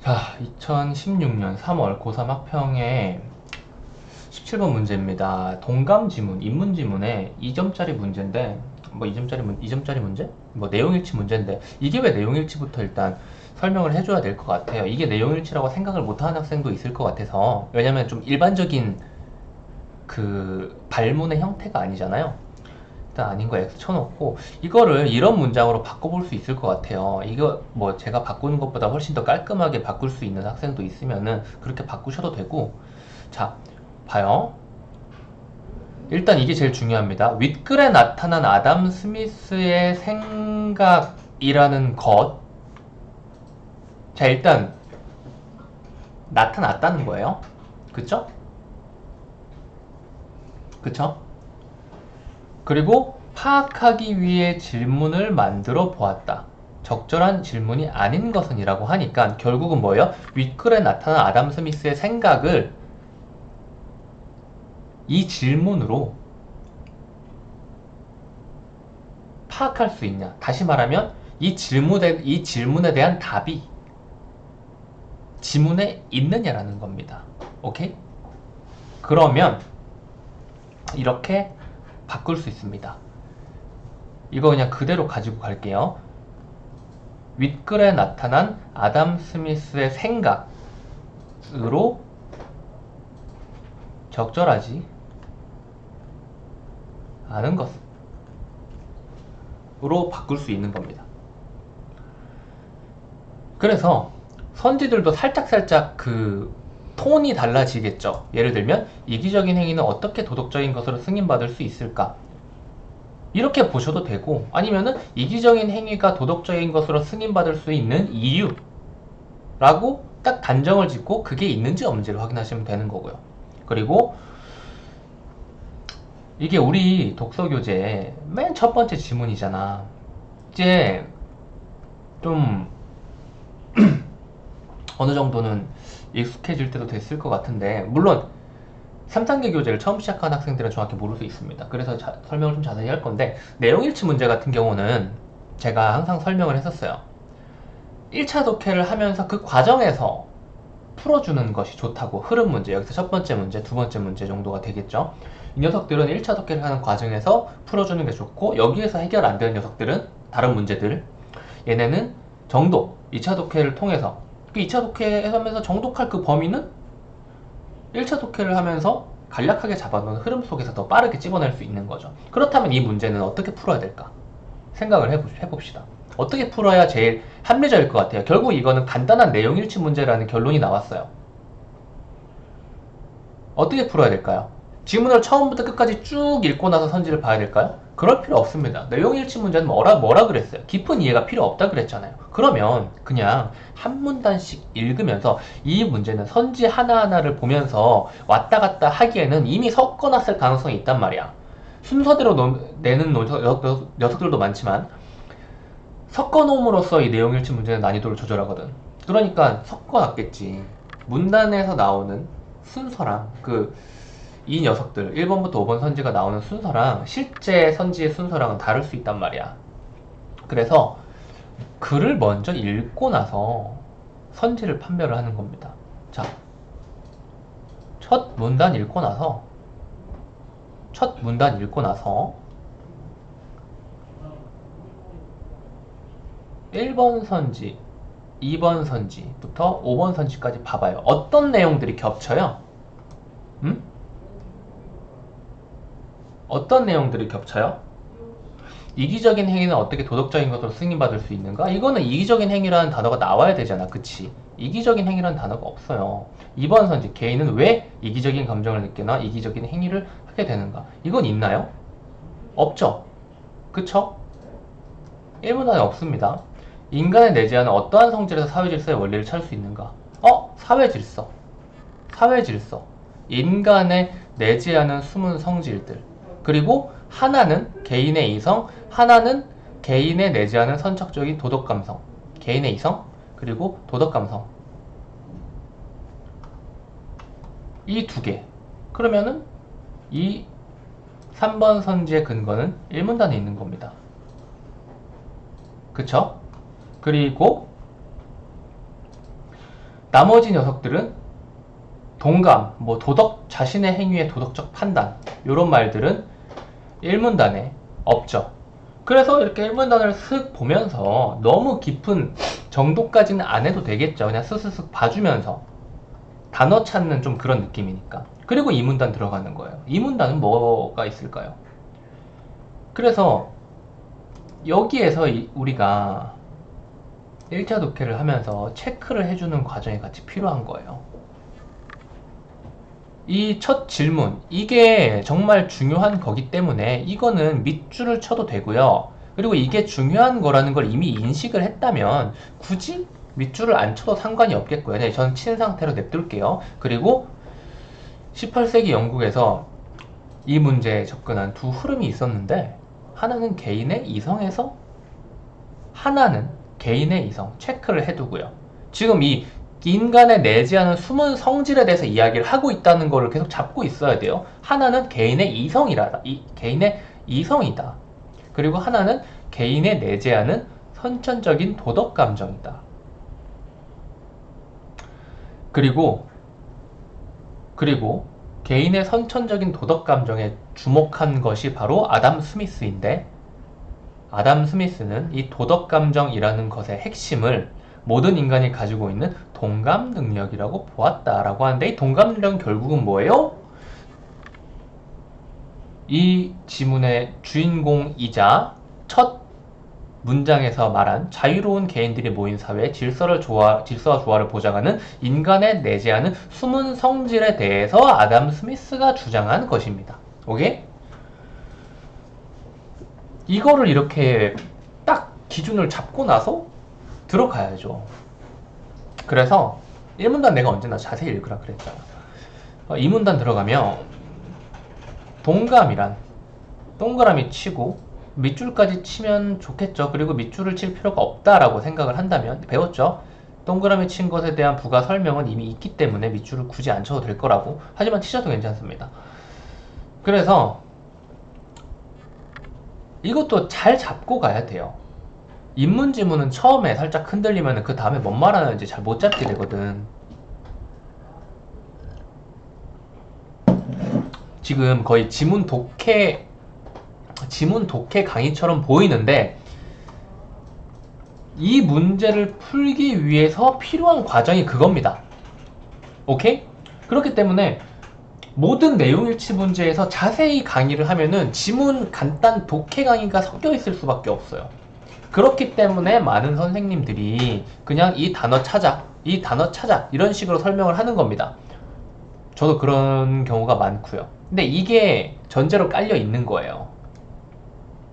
자, 2016년 3월 고3 학평의 17번 문제입니다. 동감 지문, 인문 지문에 2점짜리 문제인데, 뭐 2점짜리 문제? 뭐 내용일치 문제인데, 이게 왜 내용일치부터 일단 설명을 해줘야 될 것 같아요. 이게 내용일치라고 생각을 못하는 학생도 있을 것 같아서, 왜냐면 좀 일반적인 그 발문의 형태가 아니잖아요. 일단 아닌 거 X 쳐놓고 이거를 이런 문장으로 바꿔볼 수 있을 것 같아요. 이거 뭐 제가 바꾸는 것보다 훨씬 더 깔끔하게 바꿀 수 있는 학생도 있으면은 그렇게 바꾸셔도 되고. 자, 봐요. 일단 이게 제일 중요합니다. 윗글에 나타난 아담 스미스의 생각이라는 것. 자, 일단 나타났다는 거예요. 그쵸? 그쵸? 그리고 파악하기 위해 질문을 만들어 보았다. 적절한 질문이 아닌 것은 이라고 하니까 결국은 뭐예요? 윗글에 나타난 아담 스미스의 생각을 이 질문으로 파악할 수 있냐. 다시 말하면 이 질문에 대한 답이 지문에 있느냐라는 겁니다. 오케이? 그러면 이렇게 바꿀 수 있습니다. 이거 그냥 그대로 가지고 갈게요. 윗글에 나타난 아담 스미스의 생각으로 적절하지 않은 것으로 바꿀 수 있는 겁니다. 그래서 선지들도 살짝살짝 그 톤이 달라지겠죠. 예를 들면 이기적인 행위는 어떻게 도덕적인 것으로 승인받을 수 있을까? 이렇게 보셔도 되고, 아니면은 이기적인 행위가 도덕적인 것으로 승인받을 수 있는 이유라고 딱 단정을 짓고 그게 있는지 없는지를 확인하시면 되는 거고요. 그리고 이게 우리 독서 교재 맨 첫 번째 지문이잖아. 이제 좀 어느 정도는 익숙해질 때도 됐을 것 같은데, 물론 3단계 교재를 처음 시작한 학생들은 정확히 모를 수 있습니다. 그래서 설명을 좀 자세히 할 건데, 내용일치 문제 같은 경우는 제가 항상 설명을 했었어요. 1차 독해를 하면서 그 과정에서 풀어주는 것이 좋다고. 흐름 문제, 여기서 첫 번째 문제, 두 번째 문제 정도가 되겠죠. 이 녀석들은 1차 독해를 하는 과정에서 풀어주는 게 좋고, 여기에서 해결 안 되는 녀석들은 다른 문제들, 얘네는 정독, 2차 독해를 통해서, 그 2차 독해에서 하면서 정독할 그 범위는 1차 독해를 하면서 간략하게 잡아놓은 흐름 속에서 더 빠르게 찝어낼 수 있는 거죠. 그렇다면 이 문제는 어떻게 풀어야 될까? 생각을 해봅시다. 어떻게 풀어야 제일 합리적일 것 같아요? 결국 이거는 간단한 내용일치 문제라는 결론이 나왔어요. 어떻게 풀어야 될까요? 지문을 처음부터 끝까지 쭉 읽고 나서 선지를 봐야 될까요? 그럴 필요 없습니다. 내용일치 문제는 뭐라 그랬어요? 깊은 이해가 필요 없다 그랬잖아요. 그러면 그냥 한 문단씩 읽으면서 이 문제는 선지 하나하나를 보면서 왔다 갔다 하기에는 이미 섞어놨을 가능성이 있단 말이야. 순서대로 내는 녀석들도 많지만 섞어놓음으로써 이 내용일치 문제는 난이도를 조절하거든. 그러니까 섞어놨겠지. 문단에서 나오는 순서랑 이 녀석들 1번부터 5번 선지가 나오는 순서랑 실제 선지의 순서랑은 다를 수 있단 말이야. 그래서 글을 먼저 읽고 나서 선지를 판별을 하는 겁니다. 자, 첫 문단 읽고 나서 1번 선지, 2번 선지부터 5번 선지까지 봐봐요. 어떤 내용들이 겹쳐요? 어떤 내용들이 겹쳐요? 이기적인 행위는 어떻게 도덕적인 것으로 승인받을 수 있는가? 이거는 이기적인 행위라는 단어가 나와야 되잖아. 그치? 이기적인 행위라는 단어가 없어요. 2번 선지, 개인은 왜 이기적인 감정을 느끼나 이기적인 행위를 하게 되는가? 이건 있나요? 없죠? 그쵸? 1문 안에 없습니다. 인간의 내재하는 어떠한 성질에서 사회질서의 원리를 찾을 수 있는가? 사회질서. 사회질서. 인간의 내재하는 숨은 성질들. 그리고 하나는 개인의 이성, 하나는 개인의 내재하는 선척적인 도덕감성. 개인의 이성, 그리고 도덕감성. 이 두 개. 그러면은 이 3번 선지의 근거는 1문단에 있는 겁니다. 그쵸? 그리고 나머지 녀석들은 동감, 뭐 자신의 행위의 도덕적 판단 이런 말들은 1문단에 없죠. 그래서 이렇게 1문단을 슥 보면서 너무 깊은 정도까지는 안 해도 되겠죠. 그냥 스스슥 봐주면서 단어 찾는 좀 그런 느낌이니까. 그리고 2문단 들어가는 거예요. 2문단은 뭐가 있을까요? 그래서 여기에서 우리가 1차 독해를 하면서 체크를 해주는 과정이 같이 필요한 거예요. 이 첫 질문, 이게 정말 중요한 거기 때문에 이거는 밑줄을 쳐도 되고요. 그리고 이게 중요한 거라는 걸 이미 인식을 했다면 굳이 밑줄을 안 쳐도 상관이 없겠고요. 네, 저는 친 상태로 냅둘게요. 그리고 18세기 영국에서 이 문제에 접근한 두 흐름이 있었는데, 하나는 개인의 이성에서, 하나는 개인의 이성, 체크를 해두고요. 지금 이 인간의 내지 않은 숨은 성질에 대해서 이야기를 하고 있다는 거를 계속 잡고 있어야 돼요. 하나는 개인의 개인의 이성이다. 그리고 하나는 개인의 내지 않은 선천적인 도덕 감정이다. 그리고 개인의 선천적인 도덕 감정에 주목한 것이 바로 아담 스미스인데, 아담 스미스는 이 도덕 감정이라는 것의 핵심을 모든 인간이 가지고 있는 동감 능력이라고 보았다라고 하는데, 이 동감 능력은 결국은 뭐예요? 이 지문의 주인공이자 첫 문장에서 말한 자유로운 개인들이 모인 사회의 질서와 조화를 보장하는 인간의 내지 않은 숨은 성질에 대해서 아담 스미스가 주장한 것입니다. 오케이? 이거를 이렇게 딱 기준을 잡고 나서 들어가야죠. 그래서 1문단 내가 언제나 자세히 읽으라 그랬잖아. 2문단 들어가면 동감이란 동그라미 치고 밑줄까지 치면 좋겠죠. 그리고 밑줄을 칠 필요가 없다라고 생각을 한다면, 배웠죠? 동그라미 친 것에 대한 부가 설명은 이미 있기 때문에 밑줄을 굳이 안 쳐도 될 거라고. 하지만 치셔도 괜찮습니다. 그래서 이것도 잘 잡고 가야 돼요. 인문지문은 처음에 살짝 흔들리면 그 다음에 뭔 말하는지 잘 못 잡게 되거든. 지금 거의 지문 독해 강의처럼 보이는데, 이 문제를 풀기 위해서 필요한 과정이 그겁니다. 오케이? 그렇기 때문에 모든 내용일치 문제에서 자세히 강의를 하면은 지문 간단 독해 강의가 섞여 있을 수밖에 없어요. 그렇기 때문에 많은 선생님들이 그냥 이 단어 찾아 이런 식으로 설명을 하는 겁니다. 저도 그런 경우가 많고요. 근데 이게 전제로 깔려 있는 거예요.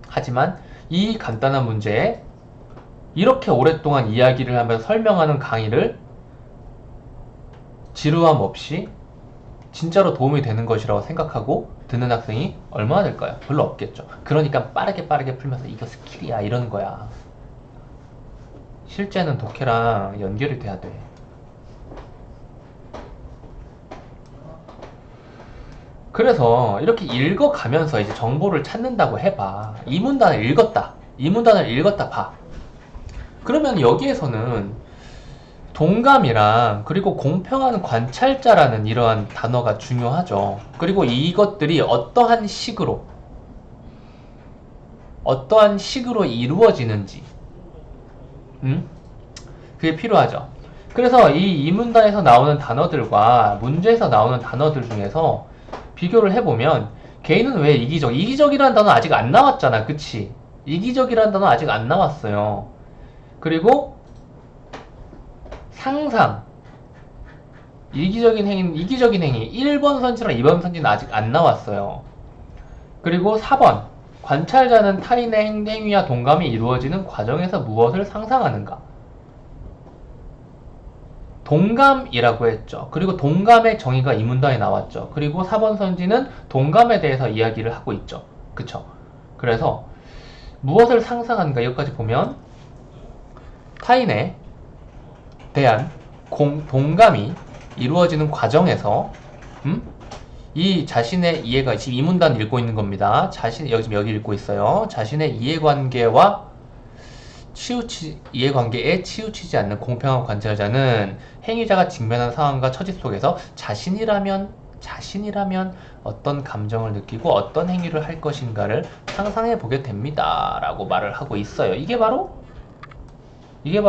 하지만 이 간단한 문제에 이렇게 오랫동안 이야기를 하면서 설명하는 강의를 지루함 없이 진짜로 도움이 되는 것이라고 생각하고 듣는 학생이 얼마나 될까요? 별로 없겠죠. 그러니까 빠르게 풀면서 이거 스킬이야 이러는 거야. 실제는 독해랑 연결이 돼야 돼. 그래서 이렇게 읽어가면서 이제 정보를 찾는다고 해봐. 이 문단을 읽었다 봐. 그러면 여기에서는 동감이랑 그리고 공평한 관찰자라는 이러한 단어가 중요하죠. 그리고 이것들이 어떠한 식으로 이루어지는지 그게 필요하죠. 그래서 이 문단에서 나오는 단어들과 문제에서 나오는 단어들 중에서 비교를 해보면, 개인은 왜 이기적이라는 단어 아직 안 나왔잖아. 그치? 이기적이라는 단어 아직 안 나왔어요. 그리고 상상, 이기적인 행위 1번 선지랑 2번 선지는 아직 안 나왔어요. 그리고 4번, 관찰자는 타인의 행위와 동감이 이루어지는 과정에서 무엇을 상상하는가. 동감이라고 했죠. 그리고 동감의 정의가 이 문단에 나왔죠. 그리고 4번 선지는 동감에 대해서 이야기를 하고 있죠. 그쵸? 그래서 무엇을 상상하는가, 여기까지 보면 타인에 대한 동감이 이루어지는 과정에서 이 자신의 이해가, 지금 이 문단 읽고 있는 겁니다. 지금 여기 읽고 있어요. 자신의 이해관계와 이해관계에 치우치지 않는 공평한 관찰자는 행위자가 직면한 상황과 처지 속에서 자신이라면 어떤 감정을 느끼고 어떤 행위를 할 것인가를 상상해 보게 됩니다. 라고 말을 하고 있어요. 이게 바로 이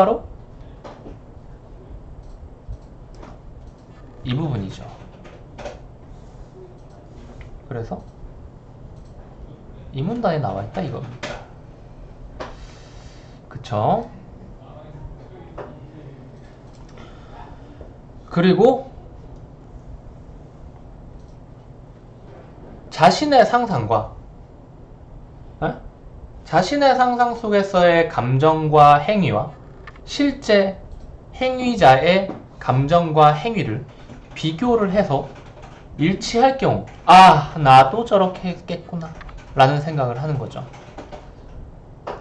부분이죠. 그래서 이 문단에 나와 있다 이겁니다. 그쵸? 그리고 자신의 상상과 자신의 상상 속에서의 감정과 행위와 실제 행위자의 감정과 행위를 비교를 해서 일치할 경우 나도 저렇게 했겠구나 라는 생각을 하는 거죠.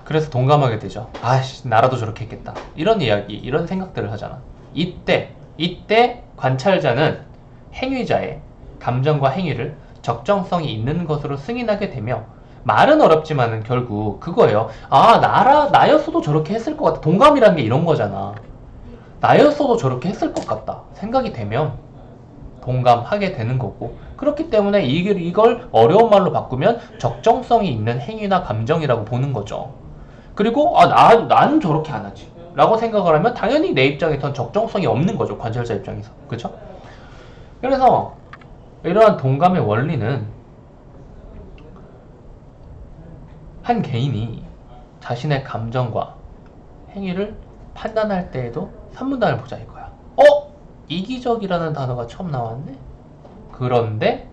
그래서 동감하게 되죠. 나라도 저렇게 했겠다. 이런 이야기, 이런 생각들을 하잖아. 이때 관찰자는 행위자의 감정과 행위를 적정성이 있는 것으로 승인하게 되며 말은 어렵지만은 결국 그거예요. 나였어도 저렇게 했을 것 같다. 동감이라는 게 이런 거잖아. 나였어도 저렇게 했을 것 같다. 생각이 되면 동감하게 되는 거고, 그렇기 때문에 이걸 어려운 말로 바꾸면 적정성이 있는 행위나 감정이라고 보는 거죠. 그리고 난 저렇게 안 하지 라고 생각을 하면 당연히 내 입장에선 적정성이 없는 거죠. 관찰자 입장에서. 그쵸? 그래서 이러한 동감의 원리는 한 개인이 자신의 감정과 행위를 판단할 때에도 산문단을 보자 이거야. 이기적이라는 단어가 처음 나왔네? 그런데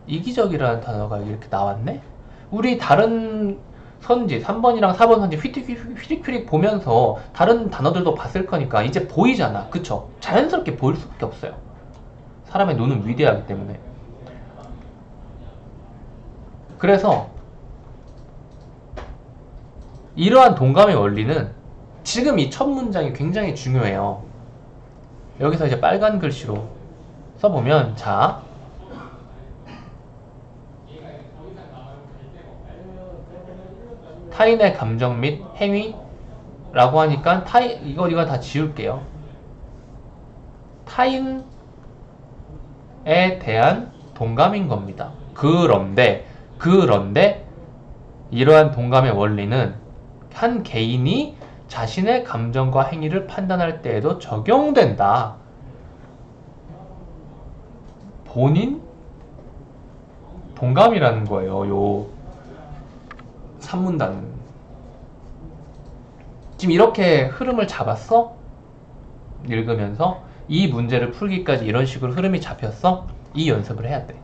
이기적이라는 단어가 이렇게 나왔네? 우리 다른 선지 3번이랑 4번 선지 휘릭휘릭 보면서 다른 단어들도 봤을 거니까 이제 보이잖아. 그쵸? 자연스럽게 보일 수밖에 없어요. 사람의 눈은 위대하기 때문에. 그래서 이러한 동감의 원리는 지금 이 첫 문장이 굉장히 중요해요. 여기서 이제 빨간 글씨로 써보면, 자, 타인의 감정 및 행위라고 하니까 이거 다 지울게요. 타인에 대한 동감인 겁니다. 그런데 이러한 동감의 원리는 한 개인이 자신의 감정과 행위를 판단할 때에도 적용된다. 본인 동감이라는 거예요. 요 3문단은. 지금 이렇게 흐름을 잡았어? 읽으면서 이 문제를 풀기까지 이런 식으로 흐름이 잡혔어? 이 연습을 해야 돼.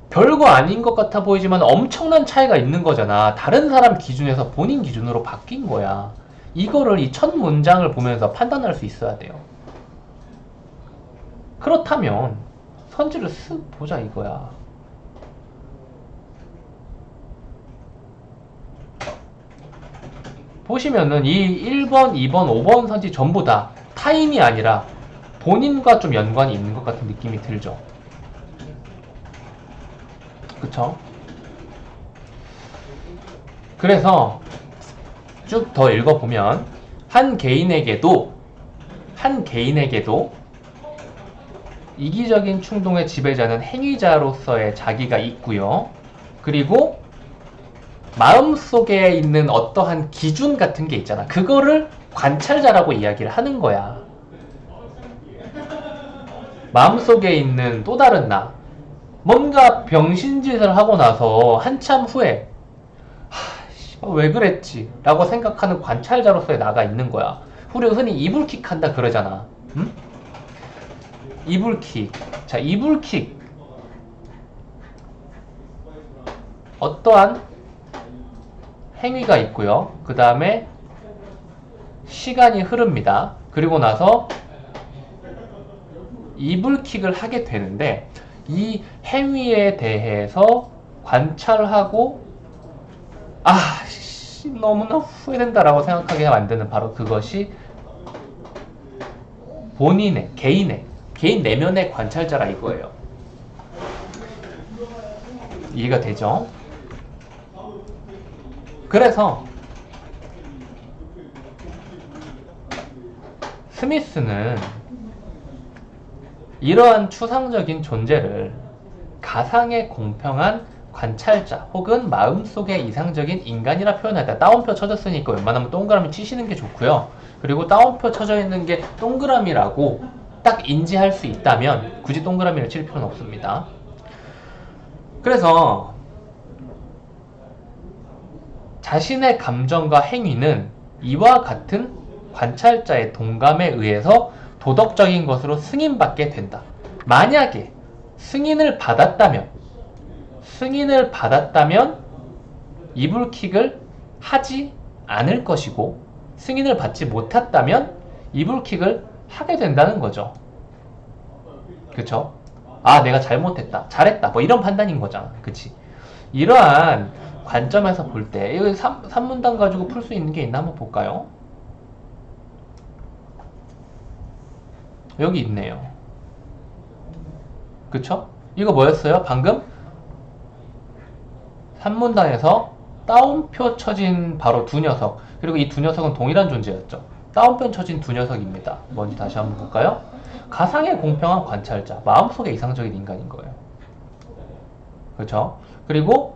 별거 아닌 것 같아 보이지만 엄청난 차이가 있는 거잖아. 다른 사람 기준에서 본인 기준으로 바뀐 거야. 이거를 이 첫 문장을 보면서 판단할 수 있어야 돼요. 그렇다면 선지를 쓱 보자 이거야. 보시면은 이 1번, 2번, 5번 선지 전부 다 타인이 아니라 본인과 좀 연관이 있는 것 같은 느낌이 들죠. 그쵸? 그래서 쭉 더 읽어보면 한 개인에게도 이기적인 충동의 지배자는 행위자로서의 자기가 있고요. 그리고 마음속에 있는 어떠한 기준 같은 게 있잖아. 그거를 관찰자라고 이야기를 하는 거야. 마음속에 있는 또 다른 나. 뭔가 병신짓을 하고 나서 한참 후에 왜 그랬지? 라고 생각하는 관찰자로서의 나가 있는 거야. 우리 흔히 이불킥 한다 그러잖아. 응? 이불킥. 자, 이불킥. 어떠한 행위가 있고요. 그 다음에 시간이 흐릅니다. 그리고 나서 이불킥을 하게 되는데 이 행위에 대해서 관찰하고 너무나 후회된다라고 생각하게 만드는 바로 그것이 본인의 개인 내면의 관찰자라 이거예요. 이해가 되죠? 그래서 스미스는 이러한 추상적인 존재를 가상의 공평한 관찰자 혹은 마음속의 이상적인 인간이라 표현하다. 따옴표 쳐졌으니까 웬만하면 동그라미 치시는 게 좋고요. 그리고 따옴표 쳐져 있는 게 동그라미라고 딱 인지할 수 있다면 굳이 동그라미를 칠 필요는 없습니다. 그래서 자신의 감정과 행위는 이와 같은 관찰자의 동감에 의해서 도덕적인 것으로 승인받게 된다. 만약에 승인을 받았다면 이불킥을 하지 않을 것이고, 승인을 받지 못했다면 이불킥을 하게 된다는 거죠. 그쵸? 아, 내가 잘못했다, 잘했다, 뭐 이런 판단인 거잖아. 그치? 이러한 관점에서 볼 때, 이거 3문단 가지고 풀 수 있는 게 있나 한번 볼까요? 여기 있네요. 그쵸? 이거 뭐였어요? 방금 3문단에서 따옴표 쳐진 바로 두 녀석, 그리고 이 두 녀석은 동일한 존재였죠. 따옴표 쳐진 두 녀석입니다. 뭔지 다시 한번 볼까요? 가상의 공평한 관찰자, 마음속의 이상적인 인간인 거예요. 그렇죠? 그리고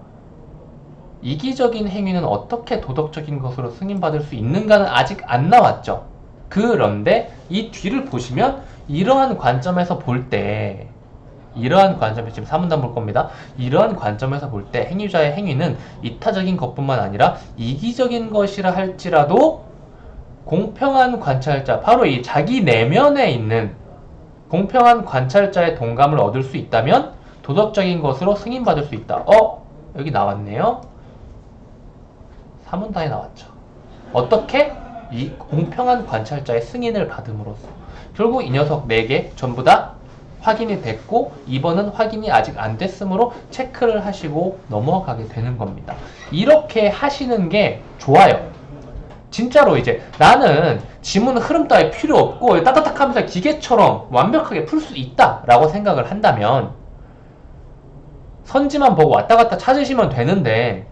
이기적인 행위는 어떻게 도덕적인 것으로 승인받을 수 있는가는 아직 안 나왔죠. 그런데 이 뒤를 보시면 이러한 관점에서 볼 때, 지금 3문단 볼 겁니다. 이러한 관점에서 볼 때 행위자의 행위는 이타적인 것뿐만 아니라 이기적인 것이라 할지라도 공평한 관찰자, 바로 이 자기 내면에 있는 공평한 관찰자의 동감을 얻을 수 있다면 도덕적인 것으로 승인받을 수 있다. 여기 나왔네요. 3문단에 나왔죠. 어떻게? 이 공평한 관찰자의 승인을 받음으로써. 결국 이 녀석 4개 전부 다 확인이 됐고 2번은 확인이 아직 안 됐으므로 체크를 하시고 넘어가게 되는 겁니다. 이렇게 하시는 게 좋아요. 진짜로 이제 나는 지문 흐름 따위 필요 없고 따닥닥 하면서 기계처럼 완벽하게 풀 수 있다 라고 생각을 한다면 선지만 보고 왔다 갔다 찾으시면 되는데,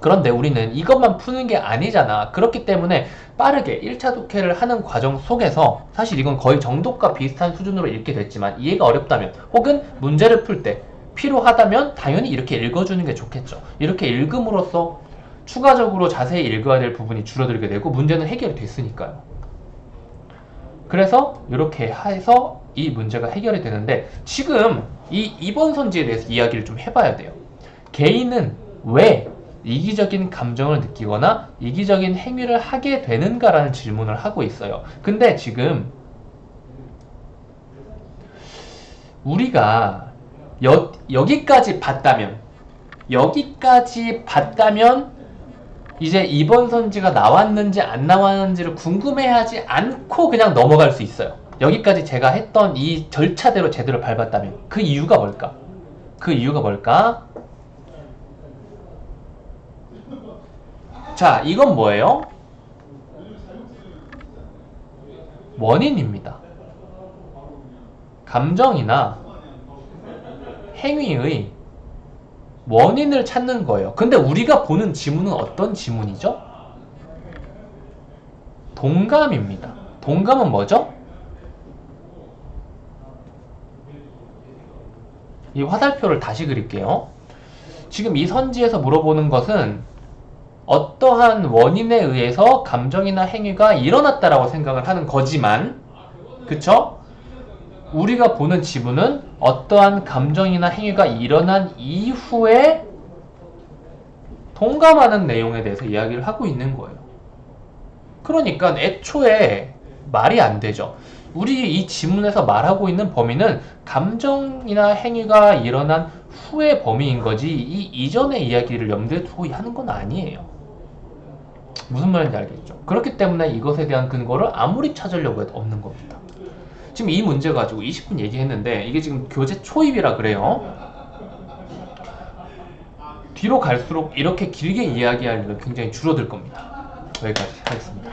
그런데 우리는 이것만 푸는 게 아니잖아. 그렇기 때문에 빠르게 1차 독해를 하는 과정 속에서, 사실 이건 거의 정독과 비슷한 수준으로 읽게 됐지만 이해가 어렵다면 혹은 문제를 풀 때 필요하다면 당연히 이렇게 읽어주는 게 좋겠죠. 이렇게 읽음으로써 추가적으로 자세히 읽어야 될 부분이 줄어들게 되고 문제는 해결이 됐으니까요. 그래서 이렇게 해서 이 문제가 해결이 되는데, 지금 이 2번 선지에 대해서 이야기를 좀 해봐야 돼요. 개인은 왜 이기적인 감정을 느끼거나 이기적인 행위를 하게 되는가라는 질문을 하고 있어요. 근데 지금 우리가 여기까지 봤다면 이제 이번 선지가 나왔는지 안 나왔는지를 궁금해하지 않고 그냥 넘어갈 수 있어요. 여기까지 제가 했던 이 절차대로 제대로 밟았다면. 그 이유가 뭘까? 자, 이건 뭐예요? 원인입니다. 감정이나 행위의 원인을 찾는 거예요. 근데 우리가 보는 지문은 어떤 지문이죠? 동감입니다. 동감은 뭐죠? 이 화살표를 다시 그릴게요. 지금 이 선지에서 물어보는 것은 어떠한 원인에 의해서 감정이나 행위가 일어났다라고 생각을 하는 거지만, 그쵸? 우리가 보는 지문은 어떠한 감정이나 행위가 일어난 이후에 동감하는 내용에 대해서 이야기를 하고 있는 거예요. 그러니까 애초에 말이 안 되죠. 우리 이 지문에서 말하고 있는 범위는 감정이나 행위가 일어난 후의 범위인 거지 이 이전의 이야기를 염두에 두고 하는 건 아니에요. 무슨 말인지 알겠죠? 그렇기 때문에 이것에 대한 근거를 아무리 찾으려고 해도 없는 겁니다. 지금 이 문제 가지고 20분 얘기했는데 이게 지금 교재 초입이라 그래요. 뒤로 갈수록 이렇게 길게 이야기할 일은 굉장히 줄어들 겁니다. 여기까지 하겠습니다.